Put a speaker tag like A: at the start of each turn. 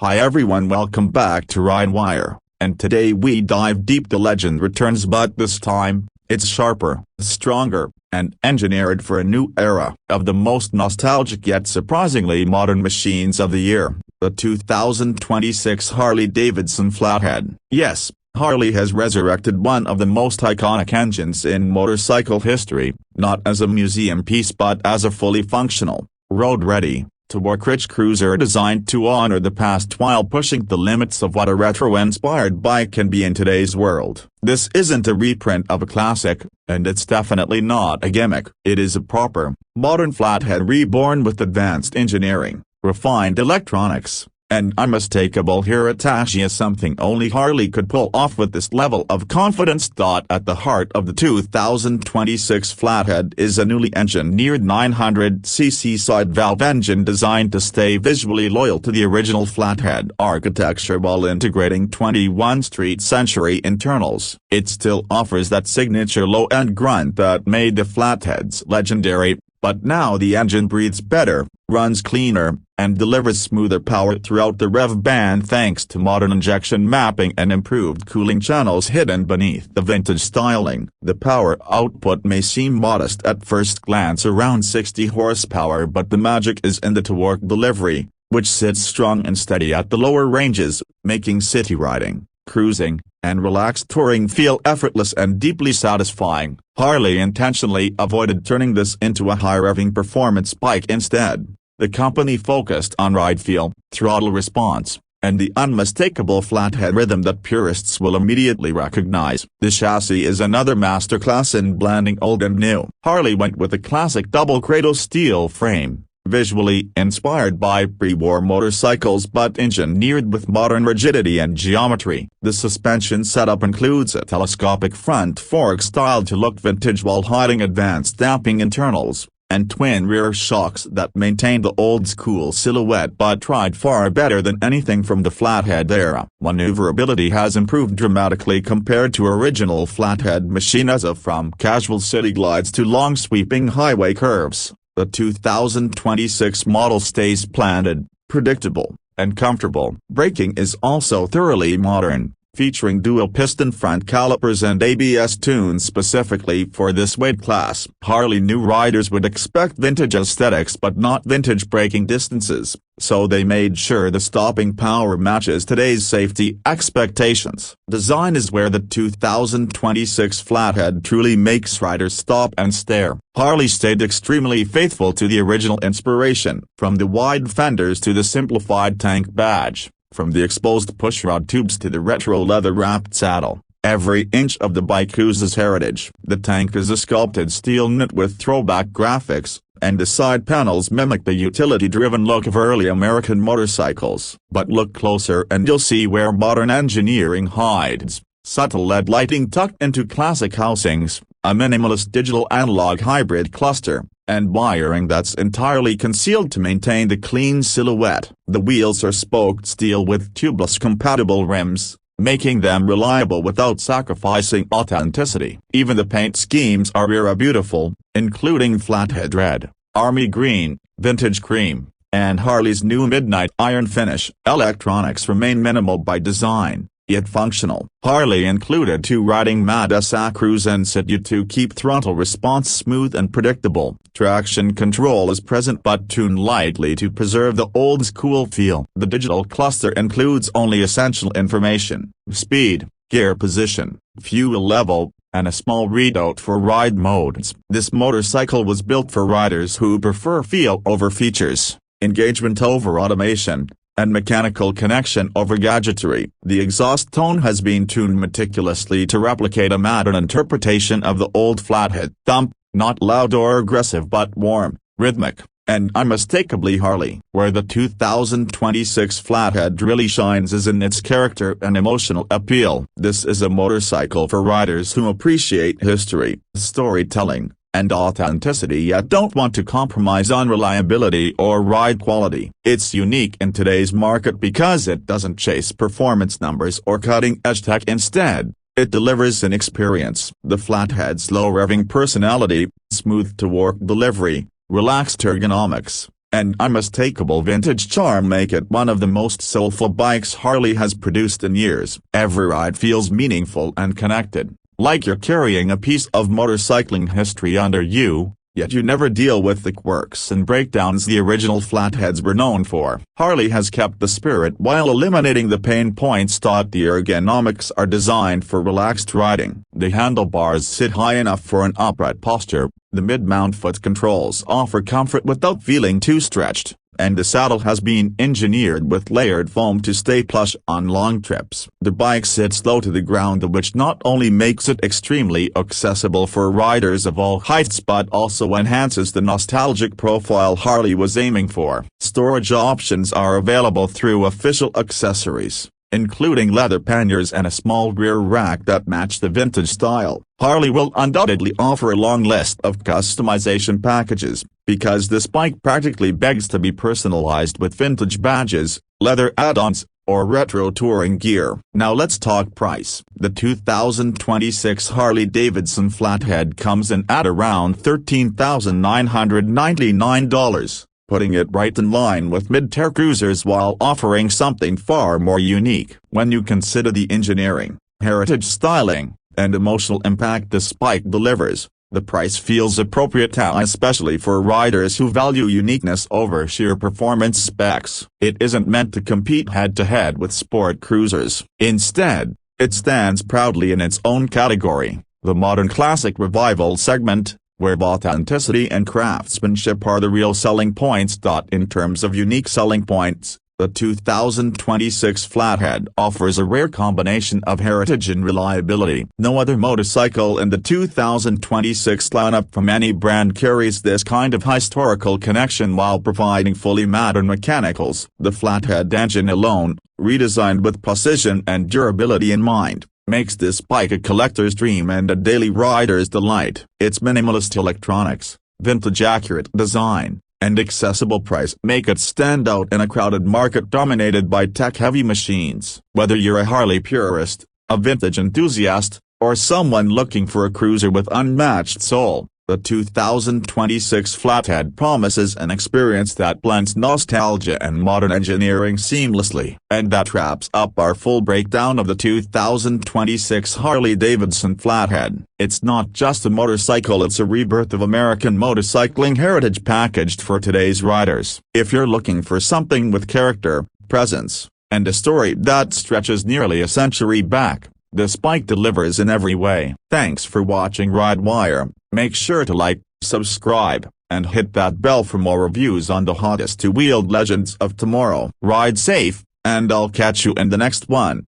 A: Hi everyone, welcome back to RideWire, and today we dive deep. The legend returns, but this time, it's sharper, stronger, and engineered for a new era of the most nostalgic yet surprisingly modern machines of the year, the 2026 Harley-Davidson Flathead. Yes, Harley has resurrected one of the most iconic engines in motorcycle history, not as a museum piece but as a fully functional, road-ready, to-work-rich cruiser designed to honor the past while pushing the limits of what a retro-inspired bike can be in today's world. This isn't a reprint of a classic, and it's definitely not a gimmick. It is a proper, modern flathead reborn with advanced engineering, refined electronics, and unmistakable heritage, something only Harley could pull off with this level of confidence. At the heart of the 2026 Flathead is a newly engineered 900cc side valve engine designed to stay visually loyal to the original Flathead architecture while integrating 21st century internals. It still offers that signature low-end grunt that made the Flatheads legendary, but now the engine breathes better, runs cleaner, and delivers smoother power throughout the rev band thanks to modern injection mapping and improved cooling channels hidden beneath the vintage styling. The power output may seem modest at first glance, around 60 horsepower, but the magic is in the torque delivery, which sits strong and steady at the lower ranges, making city riding, cruising, and relaxed touring feel effortless and deeply satisfying. Harley intentionally avoided turning this into a high-revving performance bike. Instead, the company focused on ride feel, throttle response, and the unmistakable flathead rhythm that purists will immediately recognize. The chassis is another masterclass in blending old and new. Harley went with a classic double cradle steel frame, visually inspired by pre-war motorcycles but engineered with modern rigidity and geometry. The suspension setup includes a telescopic front fork styled to look vintage while hiding advanced damping internals, and twin rear shocks that maintain the old-school silhouette but tried far better than anything from the Flathead era. Maneuverability has improved dramatically compared to original Flathead machines, from casual city glides to long sweeping highway curves. The 2026 model stays planted, predictable, and comfortable. Braking is also thoroughly modern, featuring dual-piston front calipers and ABS tunes specifically for this weight class. Harley new riders would expect vintage aesthetics but not vintage braking distances, so they made sure the stopping power matches today's safety expectations. Design is where the 2026 Flathead truly makes riders stop and stare. Harley stayed extremely faithful to the original inspiration, from the wide fenders to the simplified tank badge. From the exposed pushrod tubes to the retro leather-wrapped saddle, every inch of the bike oozes heritage. The tank is a sculpted steel knit with throwback graphics, and the side panels mimic the utility-driven look of early American motorcycles. But look closer and you'll see where modern engineering hides. Subtle LED lighting tucked into classic housings, a minimalist digital-analog hybrid cluster, and wiring that's entirely concealed to maintain the clean silhouette. The wheels are spoked steel with tubeless-compatible rims, making them reliable without sacrificing authenticity. Even the paint schemes are era beautiful, including Flathead Red, Army Green, Vintage Cream, and Harley's new Midnight Iron finish. Electronics remain minimal by design, yet functional. Harley included two riding mats, cruise and sit-u, to keep throttle response smooth and predictable. Traction control is present but tuned lightly to preserve the old-school feel. The digital cluster includes only essential information: speed, gear position, fuel level, and a small readout for ride modes. This motorcycle was built for riders who prefer feel over features, engagement over automation, and mechanical connection over gadgetry. The exhaust tone has been tuned meticulously to replicate a modern interpretation of the old Flathead thump, not loud or aggressive but warm, rhythmic, and unmistakably Harley. Where the 2026 Flathead really shines is in its character and emotional appeal. This is a motorcycle for riders who appreciate history, storytelling, and authenticity yet don't want to compromise on reliability or ride quality. It's unique in today's market because it doesn't chase performance numbers or cutting-edge tech. Instead, it delivers an experience. The Flathead's low-revving personality, smooth torque delivery, relaxed ergonomics, and unmistakable vintage charm make it one of the most soulful bikes Harley has produced in years. Every ride feels meaningful and connected, like you're carrying a piece of motorcycling history under you, yet you never deal with the quirks and breakdowns the original Flatheads were known for. Harley has kept the spirit while eliminating the pain points. The ergonomics are designed for relaxed riding. The handlebars sit high enough for an upright posture, the mid-mount foot controls offer comfort without feeling too stretched, and the saddle has been engineered with layered foam to stay plush on long trips. The bike sits low to the ground, which not only makes it extremely accessible for riders of all heights but also enhances the nostalgic profile Harley was aiming for. Storage options are available through official accessories, including leather panniers and a small rear rack that match the vintage style. Harley will undoubtedly offer a long list of customization packages, because this bike practically begs to be personalized with vintage badges, leather add-ons, or retro touring gear. Now let's talk price. The 2026 Harley-Davidson Flathead comes in at around $13,999. Putting it right in line with mid-tier cruisers while offering something far more unique. When you consider the engineering, heritage styling, and emotional impact this bike delivers, the price feels appropriate, especially for riders who value uniqueness over sheer performance specs. It isn't meant to compete head-to-head with sport cruisers. Instead, it stands proudly in its own category, the modern classic revival segment, where authenticity and craftsmanship are the real selling points. In terms of unique selling points, the 2026 Flathead offers a rare combination of heritage and reliability. No other motorcycle in the 2026 lineup from any brand carries this kind of historical connection while providing fully modern mechanicals. The Flathead engine alone, redesigned with precision and durability in mind, makes this bike a collector's dream and a daily rider's delight. Its minimalist electronics, vintage-accurate design, and accessible price make it stand out in a crowded market dominated by tech-heavy machines. Whether you're a Harley purist, a vintage enthusiast, or someone looking for a cruiser with unmatched soul, the 2026 Flathead promises an experience that blends nostalgia and modern engineering seamlessly. And that wraps up our full breakdown of the 2026 Harley-Davidson Flathead. It's not just a motorcycle, it's a rebirth of American motorcycling heritage packaged for today's riders. If you're looking for something with character, presence, and a story that stretches nearly a century back, this bike delivers in every way. Thanks for watching RideWire. Make sure to like, subscribe, and hit that bell for more reviews on the hottest two-wheeled legends of tomorrow. Ride safe, and I'll catch you in the next one.